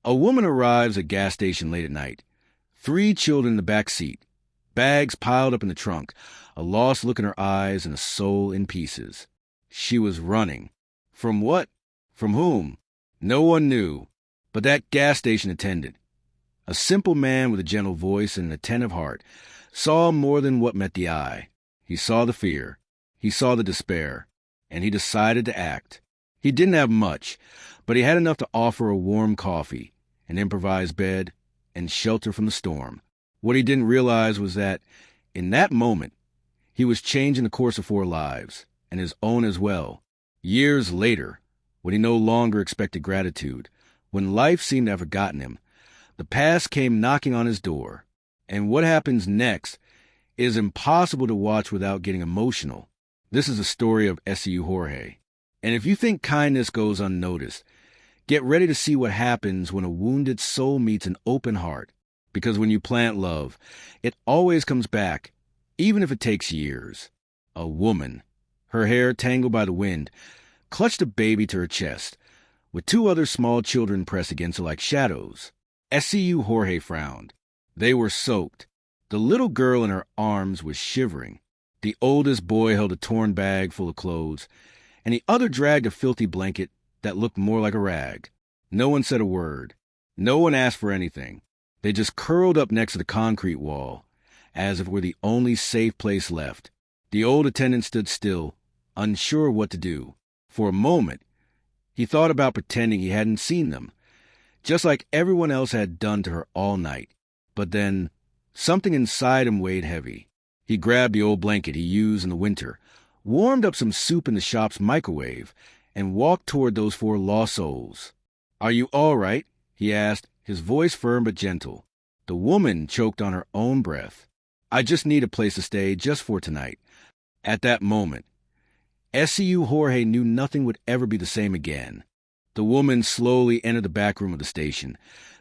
A woman arrives at a gas station late at night. 3 children in the back seat. Bags piled up in the trunk. A lost look in her eyes and a soul in pieces. She was running. From what? From whom? No one knew. But that gas station attendant, a simple man with a gentle voice and an attentive heart, saw more than what met the eye. He saw the fear. He saw the despair. And he decided to act. He didn't have much, but he had enough to offer a warm coffee, an improvised bed, and shelter from the storm. What he didn't realize was that, in that moment, he was changing the course of 4 lives, and his own as well. Years later, when he no longer expected gratitude, when life seemed to have forgotten him, the past came knocking on his door. And what happens next is impossible to watch without getting emotional. This is the story of S.C.U. Jorge. And if you think kindness goes unnoticed, get ready to see what happens when a wounded soul meets an open heart. Because when you plant love, it always comes back, even if it takes years. A woman, her hair tangled by the wind, clutched a baby to her chest, with 2 other small children pressed against her like shadows. S.C.U. Jorge frowned. They were soaked. The little girl in her arms was shivering. The oldest boy held a torn bag full of clothes, and the other dragged a filthy blanket that looked more like a rag. No one said a word. No one asked for anything. They just curled up next to the concrete wall, as if it were the only safe place left. The old attendant stood still, unsure what to do. For a moment, he thought about pretending he hadn't seen them, just like everyone else had done to her all night. But then, something inside him weighed heavy. He grabbed the old blanket he used in the winter, warmed up some soup in the shop's microwave, and walked toward those 4 lost souls. "Are you all right?" he asked, his voice firm but gentle. The woman choked on her own breath. "I just need a place to stay just for tonight." At that moment, S.C.U. Jorge knew nothing would ever be the same again. The woman slowly entered the back room of the station,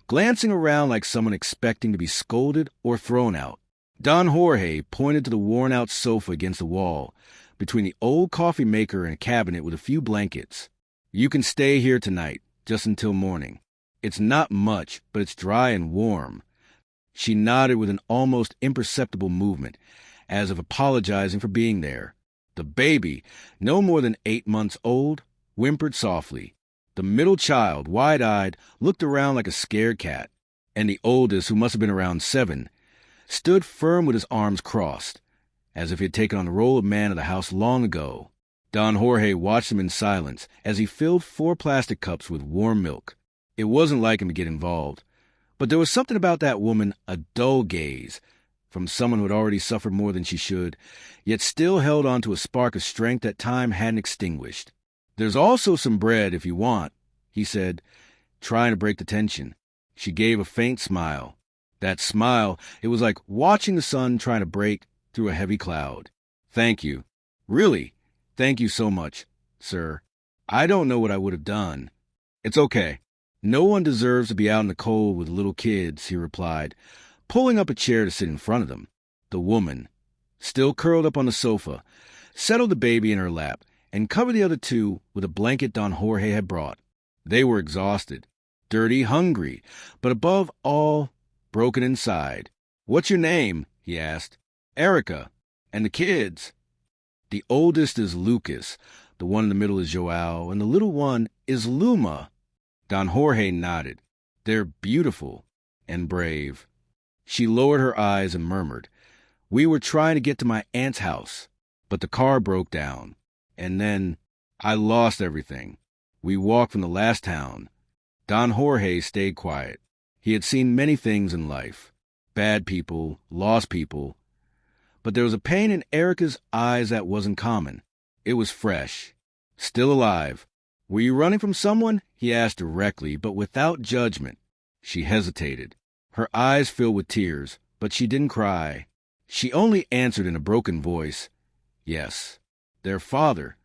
glancing around like someone expecting to be scolded or thrown out. Don Jorge pointed to the worn-out sofa against the wall, between the old coffee maker and a cabinet with a few blankets. "You can stay here tonight, just until morning. It's not much, but it's dry and warm." She nodded with an almost imperceptible movement, as if apologizing for being there. The baby, no more than 8 months old, whimpered softly. The middle child, wide-eyed, looked around like a scared cat. And the oldest, who must have been around 7, stood firm with his arms crossed, as if he had taken on the role of man of the house long ago. Don Jorge watched him in silence as he filled 4 plastic cups with warm milk. It wasn't like him to get involved, but there was something about that woman, a dull gaze, from someone who had already suffered more than she should, yet still held on to a spark of strength that time hadn't extinguished. "There's also some bread if you want," he said, trying to break the tension. She gave a faint smile. That smile, it was like watching the sun trying to break through a heavy cloud. "Thank you. Really, thank you so much, sir. I don't know what I would have done." "It's okay. No one deserves to be out in the cold with little kids," he replied, pulling up a chair to sit in front of them. The woman, still curled up on the sofa, settled the baby in her lap and covered the other 2 with a blanket Don Jorge had brought. They were exhausted, dirty, hungry, but above all, broken inside. "What's your name?" he asked. "Erica. And the kids?" "The oldest is Lucas, the one in the middle is Joao, and the little one is Luma." Don Jorge nodded. "They're beautiful and brave." She lowered her eyes and murmured, "We were trying to get to my aunt's house, but the car broke down. And then I lost everything. We walked from the last town." Don Jorge stayed quiet. He had seen many things in life. Bad people, lost people. But there was a pain in Erica's eyes that wasn't common. It was fresh. Still alive. "Were you running from someone?" he asked directly, but without judgment. She hesitated. Her eyes filled with tears, but she didn't cry. She only answered in a broken voice, "Yes, their father."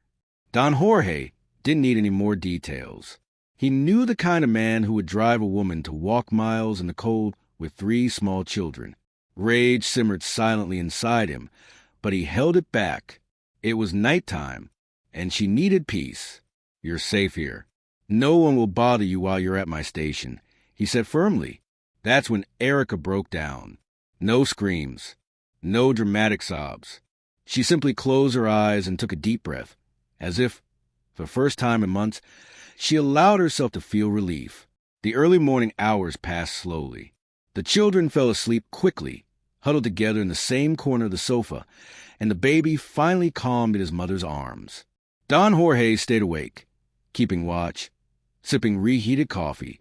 Don Jorge didn't need any more details. He knew the kind of man who would drive a woman to walk miles in the cold with 3 small children. Rage simmered silently inside him, but he held it back. It was nighttime, and she needed peace. "You're safe here. No one will bother you while you're at my station," he said firmly. That's when Erica broke down. No screams, no dramatic sobs. She simply closed her eyes and took a deep breath, as if, for the first time in months, she allowed herself to feel relief. The early morning hours passed slowly. The children fell asleep quickly, huddled together in the same corner of the sofa, and the baby finally calmed in his mother's arms. Don Jorge stayed awake, keeping watch, sipping reheated coffee,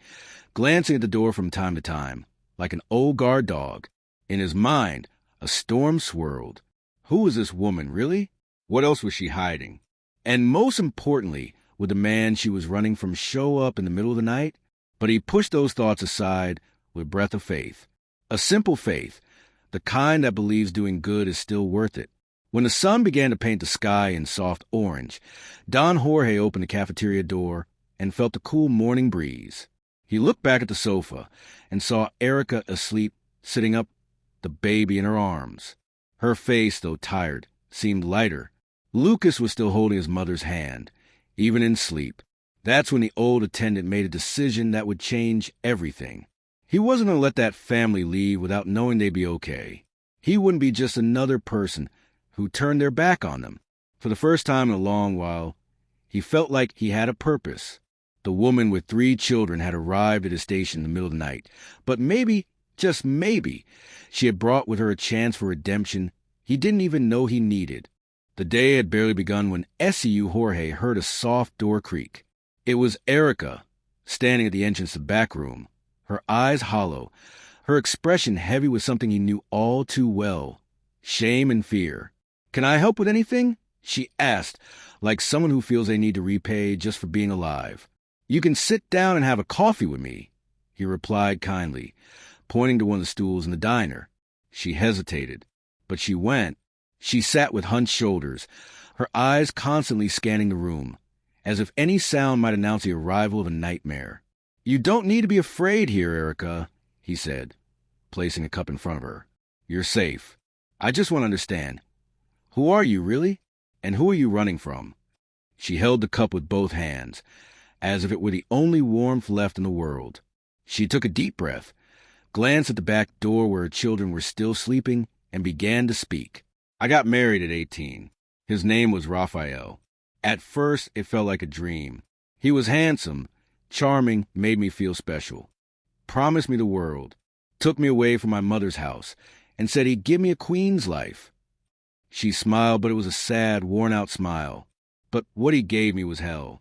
glancing at the door from time to time, like an old guard dog. In his mind, a storm swirled. Who was this woman, really? What else was she hiding? And most importantly, would the man she was running from show up in the middle of the night? But he pushed those thoughts aside with a breath of faith. A simple faith, the kind that believes doing good is still worth it. When the sun began to paint the sky in soft orange, Don Jorge opened the cafeteria door and felt the cool morning breeze. He looked back at the sofa and saw Erica asleep, sitting up, the baby in her arms. Her face, though tired, seemed lighter. Lucas was still holding his mother's hand, even in sleep. That's when the old attendant made a decision that would change everything. He wasn't going to let that family leave without knowing they'd be okay. He wouldn't be just another person who turned their back on them. For the first time in a long while, he felt like he had a purpose. The woman with 3 children had arrived at his station in the middle of the night, but maybe, just maybe, she had brought with her a chance for redemption he didn't even know he needed. The day had barely begun when SCU Jorge heard a soft door creak. It was Erica, standing at the entrance to the back room, her eyes hollow, her expression heavy with something he knew all too well, shame and fear. "Can I help with anything?" she asked, like someone who feels they need to repay just for being alive. "You can sit down and have a coffee with me," he replied kindly, pointing to one of the stools in the diner. She hesitated, but she went. She sat with hunched shoulders, her eyes constantly scanning the room, as if any sound might announce the arrival of a nightmare. "You don't need to be afraid here, Erica," he said, placing a cup in front of her. "You're safe. I just want to understand. Who are you, really? And who are you running from?" She held the cup with both hands, as if it were the only warmth left in the world. She took a deep breath, glanced at the back door where her children were still sleeping, and began to speak. "I got married at 18. His name was Raphael. At first, it felt like a dream. He was handsome, charming, made me feel special. Promised me the world, took me away from my mother's house, and said he'd give me a queen's life." She smiled, but it was a sad, worn-out smile. But what he gave me was hell.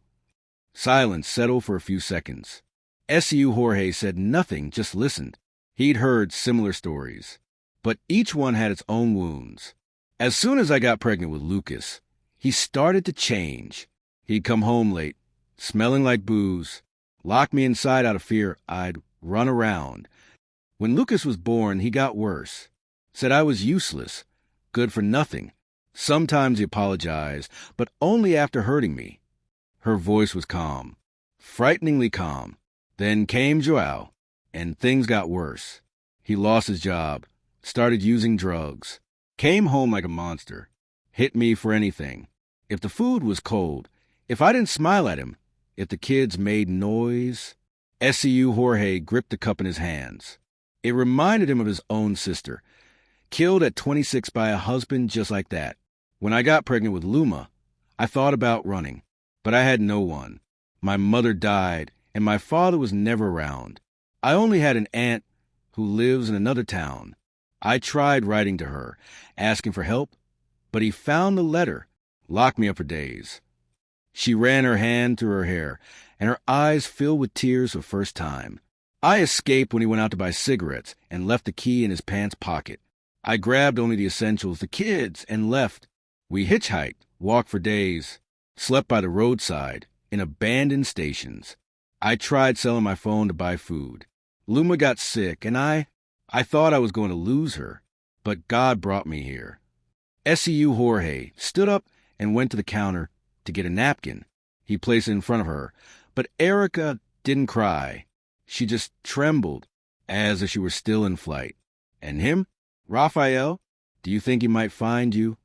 Silence settled for a few seconds. SCU Jorge said nothing, just listened. He'd heard similar stories, but each one had its own wounds. As soon as I got pregnant with Lucas, he started to change. He'd come home late, smelling like booze, lock me inside out of fear I'd run around. When Lucas was born, he got worse. Said I was useless, good for nothing. Sometimes he apologized, but only after hurting me. Her voice was calm, frighteningly calm. Then came Joao, and things got worse. He lost his job, started using drugs, came home like a monster, hit me for anything. If the food was cold, if I didn't smile at him, if the kids made noise. SCU Jorge gripped the cup in his hands. It reminded him of his own sister, killed at 26 by a husband just like that. When I got pregnant with Luma, I thought about running, but I had no one. My mother died, and my father was never around. I only had an aunt who lives in another town. I tried writing to her, asking for help, but he found the letter, locked me up for days. She ran her hand through her hair, and her eyes filled with tears for the first time. I escaped when he went out to buy cigarettes and left the key in his pants pocket. I grabbed only the essentials, the kids, and left. We hitchhiked, walked for days, slept by the roadside, in abandoned stations. I tried selling my phone to buy food. Luma got sick, and I thought I was going to lose her, but God brought me here. SCU Jorge stood up and went to the counter to get a napkin. He placed it in front of her, but Erica didn't cry. She just trembled, as if she were still in flight. "And him? Raphael? Do you think he might find you?"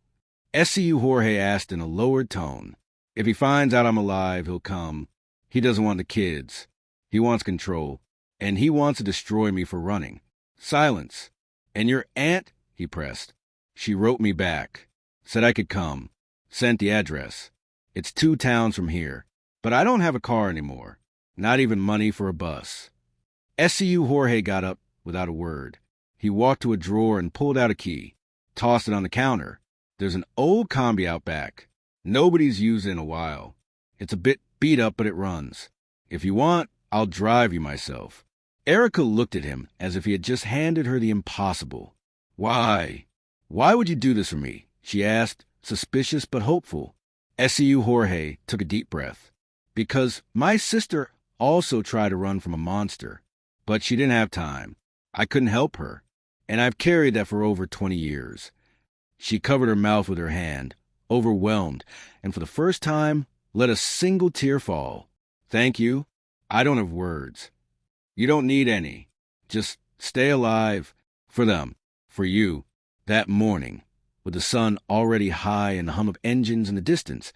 SCU Jorge asked in a lowered tone. "If he finds out I'm alive, he'll come. He doesn't want the kids. He wants control. and he wants to destroy me for running. Silence. And your aunt? He pressed. She wrote me back. Said I could come. Sent the address. It's 2 towns from here. But I don't have a car anymore. Not even money for a bus. SCU Jorge got up without a word. He walked to a drawer and pulled out a key. Tossed it on the counter. There's an old combi out back. Nobody's used it in a while. It's a bit beat up, but it runs. If you want, I'll drive you myself. Erica looked at him as if he had just handed her the impossible. Why? Why would you do this for me? She asked, suspicious but hopeful. SCU Jorge took a deep breath. Because my sister also tried to run from a monster, but she didn't have time. I couldn't help her, and I've carried that for over 20 years. She covered her mouth with her hand, overwhelmed, and for the first time, let a single tear fall. Thank you. I don't have words. You don't need any. Just stay alive. For them. For you. That morning, with the sun already high and the hum of engines in the distance,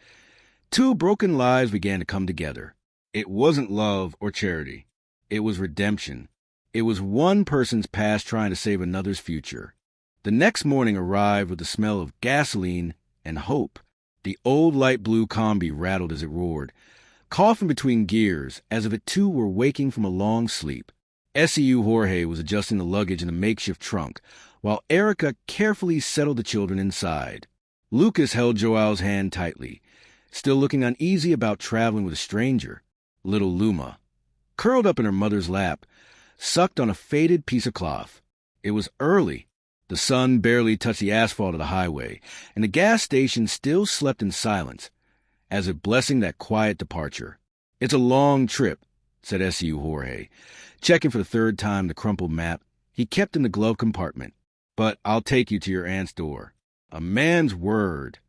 2 broken lives began to come together. It wasn't love or charity. It was redemption. It was one person's past trying to save another's future. The next morning arrived with the smell of gasoline and hope. The old light blue combi rattled as it roared, coughing between gears as if it too were waking from a long sleep. SCU Jorge was adjusting the luggage in the makeshift trunk, while Erica carefully settled the children inside. Lucas held Joel's hand tightly, still looking uneasy about traveling with a stranger. Little Luma, curled up in her mother's lap, sucked on a faded piece of cloth. It was early. The sun barely touched the asphalt of the highway, and the gas station still slept in silence, as if blessing that quiet departure. It's a long trip, said SCU Jorge, checking for the 3rd time the crumpled map he kept in the glove compartment. But I'll take you to your aunt's door. A man's word.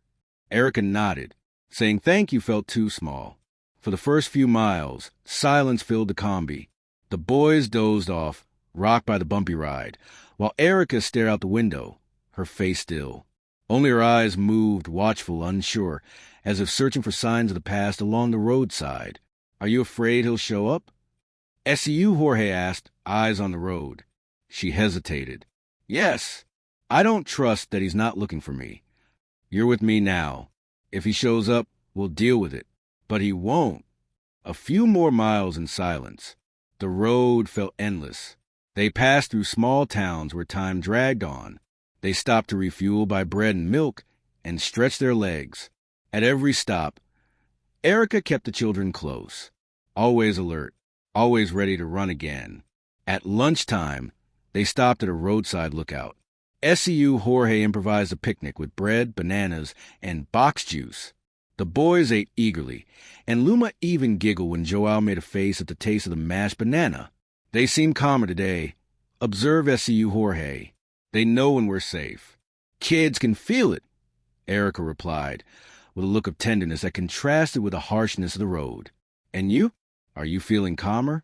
Erica nodded. Saying thank you felt too small. For the first few miles, silence filled the combi. The boys dozed off, rocked by the bumpy ride, while Erica stared out the window, her face still. Only her eyes moved, watchful, unsure, as if searching for signs of the past along the roadside. Are you afraid he'll show up? SCU Jorge asked, eyes on the road. She hesitated. Yes. I don't trust that he's not looking for me. You're with me now. If he shows up, we'll deal with it. But he won't. A few more miles in silence. The road felt endless. They passed through small towns where time dragged on. They stopped to refuel, buy bread and milk, and stretch their legs. At every stop, Erica kept the children close, always alert, always ready to run again. At lunchtime, they stopped at a roadside lookout. SCU Jorge improvised a picnic with bread, bananas, and box juice. The boys ate eagerly, and Luma even giggled when Joel made a face at the taste of the mashed banana. They seem calmer today. Observe SCU Jorge. They know when we're safe. Kids can feel it, Erica replied, with a look of tenderness that contrasted with the harshness of the road. And you? Are you feeling calmer?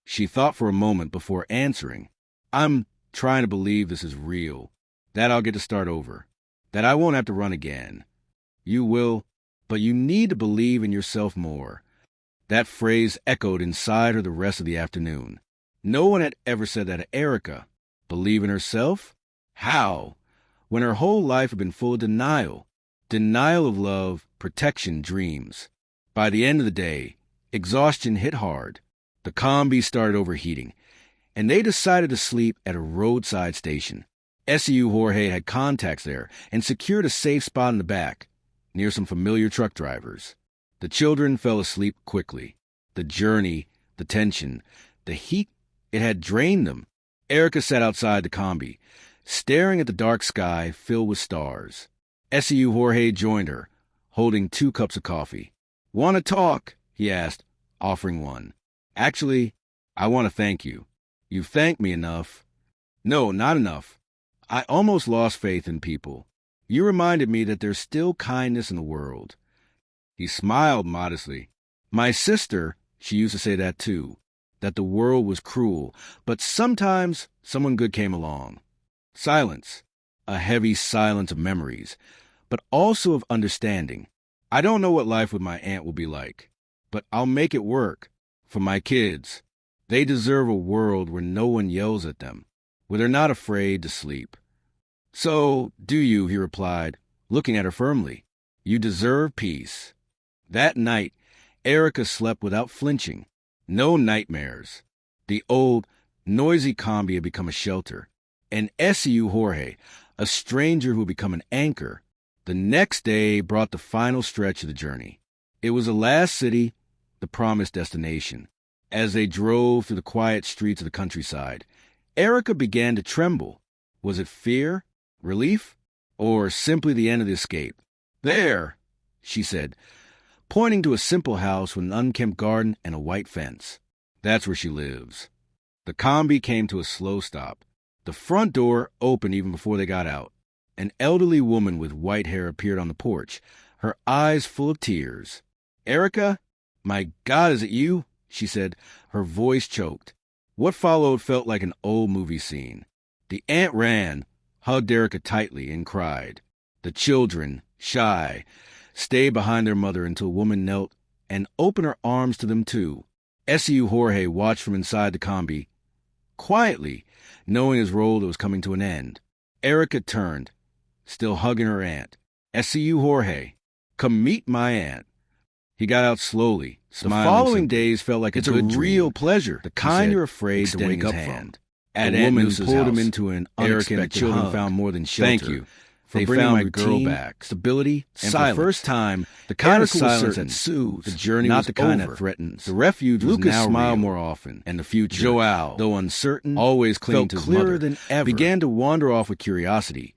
She thought for a moment before answering. I'm trying to believe this is real, that I'll get to start over, that I won't have to run again. You will, but you need to believe in yourself more. That phrase echoed inside her the rest of the afternoon. No one had ever said that to Erica. Believe in herself? How? When her whole life had been full of denial. Denial of love, protection, dreams. By the end of the day, exhaustion hit hard. The combi started overheating, and they decided to sleep at a roadside station. SCU Jorge had contacts there and secured a safe spot in the back, near some familiar truck drivers. The children fell asleep quickly. The journey, the tension, the heat, it had drained them. Erica sat outside the combi, staring at the dark sky filled with stars. SCU Jorge joined her, holding 2 cups of coffee. Want to talk? He asked, offering one. Actually, I want to thank you. You've thanked me enough. No, not enough. I almost lost faith in people. You reminded me that there's still kindness in the world. He smiled modestly. My sister, she used to say that too, that the world was cruel, but sometimes someone good came along. Silence, a heavy silence of memories, but also of understanding. I don't know what life with my aunt will be like, but I'll make it work for my kids. They deserve a world where no one yells at them, where they're not afraid to sleep. So, do you, he replied, looking at her firmly. You deserve peace. That night, Erica slept without flinching. No nightmares. The old, noisy combi had become a shelter. And SCU Jorge, a stranger who had become an anchor, the next day brought the final stretch of the journey. It was the last city, the promised destination. As they drove through the quiet streets of the countryside, Erica began to tremble. Was it fear, relief, or simply the end of the escape? There, she said, pointing to a simple house with an unkempt garden and a white fence. That's where she lives. The combi came to a slow stop. The front door opened even before they got out. An elderly woman with white hair appeared on the porch, her eyes full of tears. Erica, my God, is it you? She said, her voice choked. What followed felt like an old movie scene. The aunt ran, hugged Erica tightly, and cried. The children, shy, stayed behind their mother until a woman knelt and opened her arms to them too. SCU Jorge watched from inside the combi, quietly, knowing his role was coming to an end. Erica turned, still hugging her aunt. SCU Jorge, come meet my aunt. He got out slowly, smiling. The following days felt like it's a real pleasure, the kind you're afraid to wake up from. The woman pulled him into an unexpected children hug. Found more than shelter. Thank you for bringing my girl back. Stability and silence. For the first time, the kind of silence that soothes. The journey not was the kind over. That threatens. The refuge Lucas was now smiled more often, and the future, Joao, though uncertain, always clinging to his clearer mother, than ever, began to wander off with curiosity,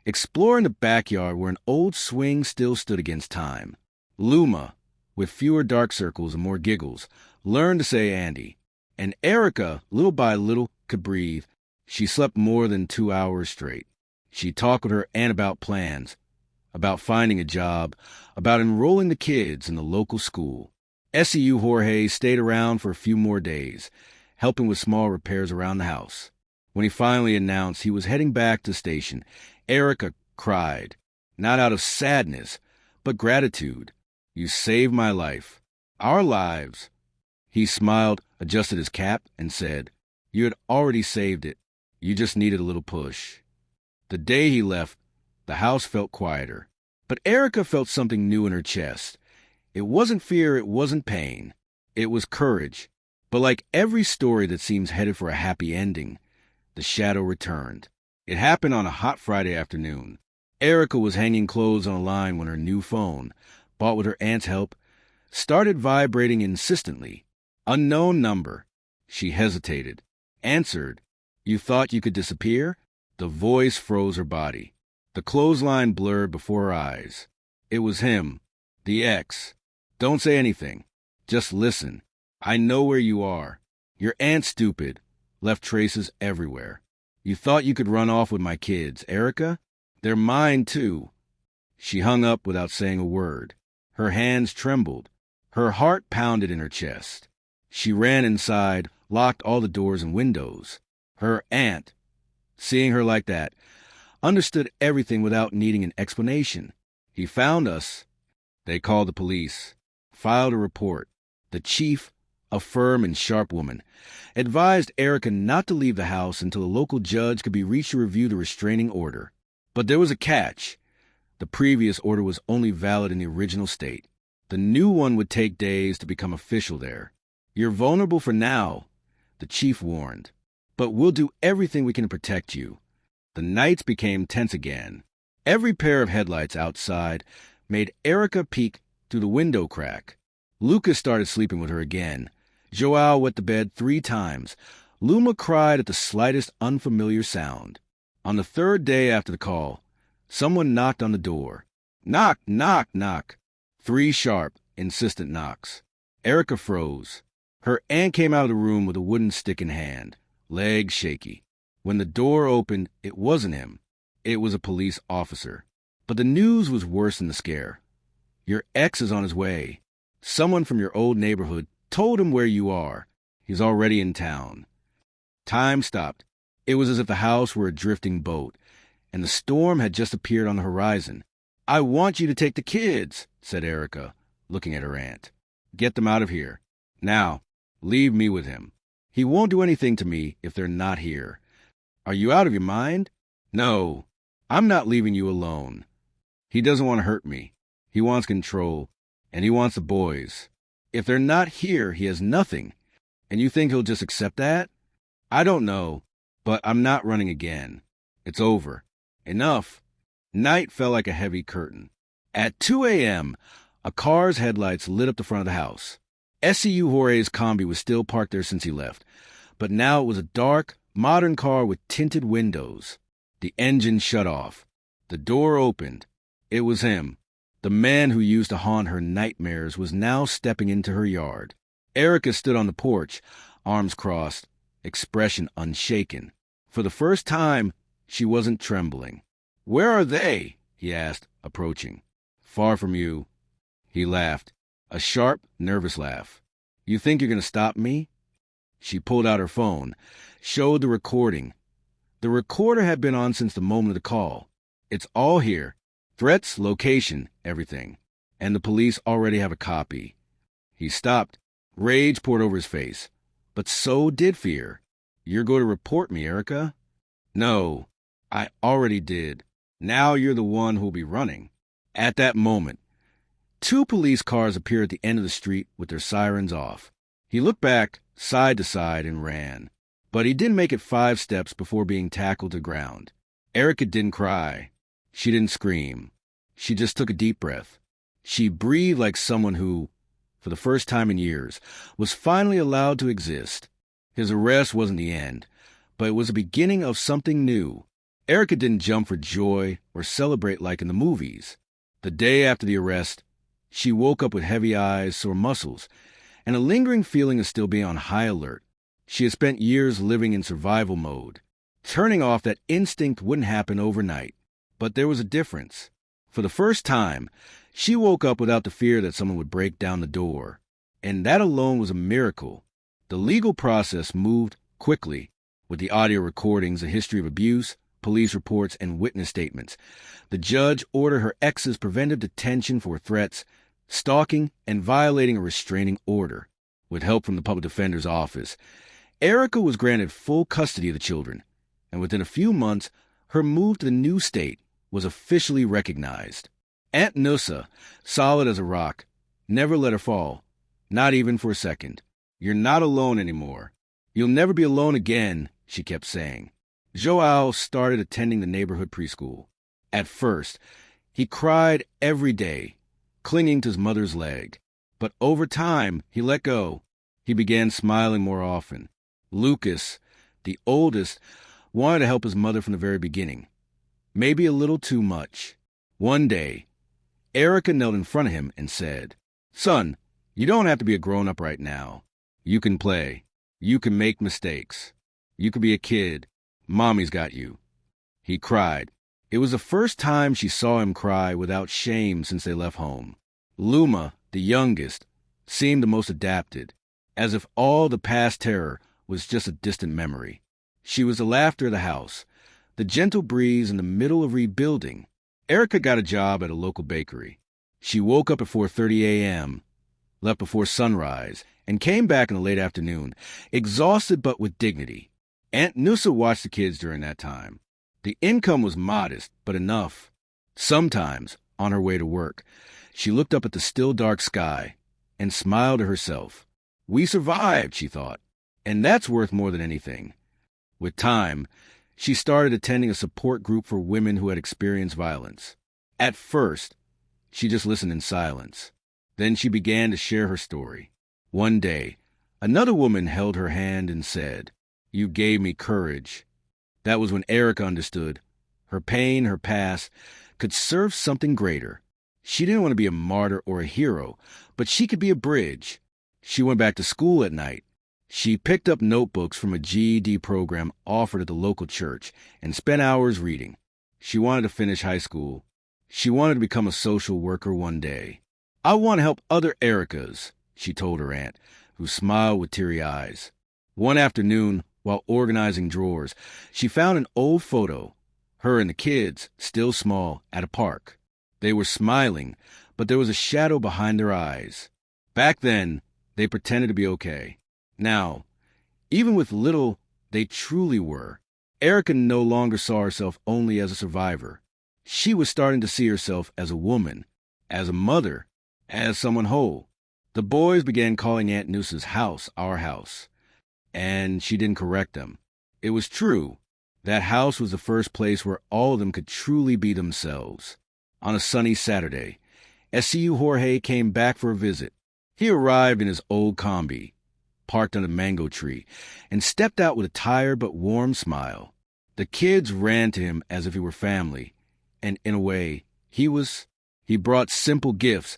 exploring the backyard where an old swing still stood against time. Luma, with fewer dark circles and more giggles, learned to say Andy, and Erica, little by little, could breathe. She slept more than 2 hours straight. She talked with her aunt about plans, about finding a job, about enrolling the kids in the local school. SCU Jorge stayed around for a few more days, helping with small repairs around the house. When he finally announced he was heading back to the station, Erica cried, not out of sadness, but gratitude. You saved my life. Our lives. He smiled, adjusted his cap, and said, You had already saved it. You just needed a little push. The day he left, the house felt quieter. But Erica felt something new in her chest. It wasn't fear, it wasn't pain. It was courage. But like every story that seems headed for a happy ending, the shadow returned. It happened on a hot Friday afternoon. Erica was hanging clothes on a line when her new phone, bought with her aunt's help, started vibrating insistently. Unknown number. She hesitated. Answered. You thought you could disappear? The voice froze her body. The clothesline blurred before her eyes. It was him, the ex. Don't say anything. Just listen. I know where you are. Your aunt's stupid. Left traces everywhere. You thought you could run off with my kids, Erica? They're mine, too. She hung up without saying a word. Her hands trembled. Her heart pounded in her chest. She ran inside, locked all the doors and windows. Her aunt, seeing her like that, understood everything without needing an explanation. He found us. They called the police, filed a report. The chief, a firm and sharp woman, advised Erica not to leave the house until a local judge could be reached to review the restraining order. But there was a catch. The previous order was only valid in the original state. The new one would take days to become official there. You're vulnerable for now, the chief warned. But we'll do everything we can to protect you. The nights became tense again. Every pair of headlights outside made Erica peek through the window crack. Lucas started sleeping with her again. Joao wet the bed 3 times. Luma cried at the slightest unfamiliar sound. On the 3rd day after the call, someone knocked on the door. Knock, knock, knock. 3 sharp, insistent knocks. Erica froze. Her aunt came out of the room with a wooden stick in hand, legs shaky. When the door opened, it wasn't him. It was a police officer. But the news was worse than the scare. Your ex is on his way. Someone from your old neighborhood told him where you are. He's already in town. Time stopped. It was as if the house were a drifting boat, and the storm had just appeared on the horizon. I want you to take the kids, said Erica, looking at her aunt. Get them out of here. Now, leave me with him. He won't do anything to me if they're not here. Are you out of your mind? No, I'm not leaving you alone. He doesn't want to hurt me. He wants control, and he wants the boys. If they're not here, he has nothing. And you think he'll just accept that? I don't know, but I'm not running again. It's over. Enough. Night fell like a heavy curtain. At 2 a.m., a car's headlights lit up the front of the house. SCU Jorge's Combi was still parked there since he left, but now it was a dark, modern car with tinted windows. The engine shut off. The door opened. It was him. The man who used to haunt her nightmares was now stepping into her yard. Erica stood on the porch, arms crossed, expression unshaken. For the first time, she wasn't trembling. "Where are they?" he asked, approaching. "Far from you." He laughed, a sharp, nervous laugh. "You think you're going to stop me?" She pulled out her phone, showed the recording. The recorder had been on since the moment of the call. It's all here. Threats, location, everything. And the police already have a copy. He stopped. Rage poured over his face. But so did fear. "You're going to report me, Erica?" "No, I already did. Now you're the one who'll be running." At that moment, 2 police cars appeared at the end of the street with their sirens off. He looked back, side to side, and ran. But he didn't make it 5 steps before being tackled to ground. Erica didn't cry. She didn't scream. She just took a deep breath. She breathed like someone who, for the first time in years, was finally allowed to exist. His arrest wasn't the end, but it was the beginning of something new. Erica didn't jump for joy or celebrate like in the movies. The day after the arrest, she woke up with heavy eyes, sore muscles, and a lingering feeling of still being on high alert. She had spent years living in survival mode. Turning off that instinct wouldn't happen overnight. But there was a difference. For the first time, she woke up without the fear that someone would break down the door. And that alone was a miracle. The legal process moved quickly, with the audio recordings, a history of abuse, police reports, and witness statements. The judge ordered her ex's preventive detention for threats, stalking, and violating a restraining order. With help from the public defender's office, Erica was granted full custody of the children, and within a few months, her move to the new state was officially recognized. Aunt Nusa, solid as a rock, never let her fall, not even for a second. "You're not alone anymore. You'll never be alone again," she kept saying. Joao started attending the neighborhood preschool. At first, he cried every day, clinging to his mother's leg. But over time, he let go. He began smiling more often. Lucas, the oldest, wanted to help his mother from the very beginning. Maybe a little too much. One day, Erica knelt in front of him and said, "Son, you don't have to be a grown-up right now. You can play. You can make mistakes. You can be a kid. Mommy's got you." He cried. It was the first time she saw him cry without shame since they left home. Luma, the youngest, seemed the most adapted, as if all the past terror was just a distant memory. She was the laughter of the house, the gentle breeze in the middle of rebuilding. Erica got a job at a local bakery. She woke up at 4:30 a.m., left before sunrise, and came back in the late afternoon, exhausted but with dignity. Aunt Nusa watched the kids during that time. The income was modest, but enough. Sometimes, on her way to work, she looked up at the still dark sky and smiled to herself. We survived, she thought, and that's worth more than anything. With time, she started attending a support group for women who had experienced violence. At first, she just listened in silence. Then she began to share her story. One day, another woman held her hand and said, "You gave me courage." That was when Erica understood. Her pain, her past, could serve something greater. She didn't want to be a martyr or a hero, but she could be a bridge. She went back to school at night. She picked up notebooks from a GED program offered at the local church and spent hours reading. She wanted to finish high school. She wanted to become a social worker one day. "I want to help other Ericas," she told her aunt, who smiled with teary eyes. One afternoon, while organizing drawers, she found an old photo, her and the kids, still small, at a park. They were smiling, but there was a shadow behind their eyes. Back then, they pretended to be okay. Now, Even with little, they truly were. Erica no longer saw herself only as a survivor. She was starting to see herself as a woman, as a mother, as someone whole. The boys began calling Aunt Noosa's house our house, and she didn't correct them. It was true. That house was the first place where all of them could truly be themselves. On a sunny Saturday, SCU Jorge came back for a visit. He arrived in his old combi, parked under a mango tree, and stepped out with a tired but warm smile. The kids ran to him as if he were family, and in a way, he brought simple gifts,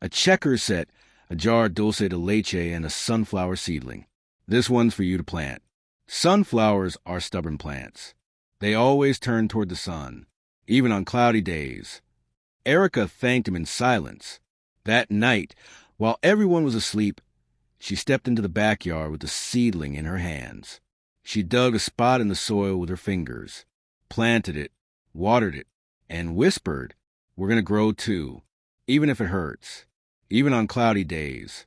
a checkers set, a jar of dulce de leche, and a sunflower seedling. This one's for you to plant. Sunflowers are stubborn plants. They always turn toward the sun, even on cloudy days. Erica thanked him in silence. That night, while everyone was asleep, she stepped into the backyard with the seedling in her hands. She dug a spot in the soil with her fingers, planted it, watered it, and whispered, "We're going to grow too, even if it hurts, even on cloudy days."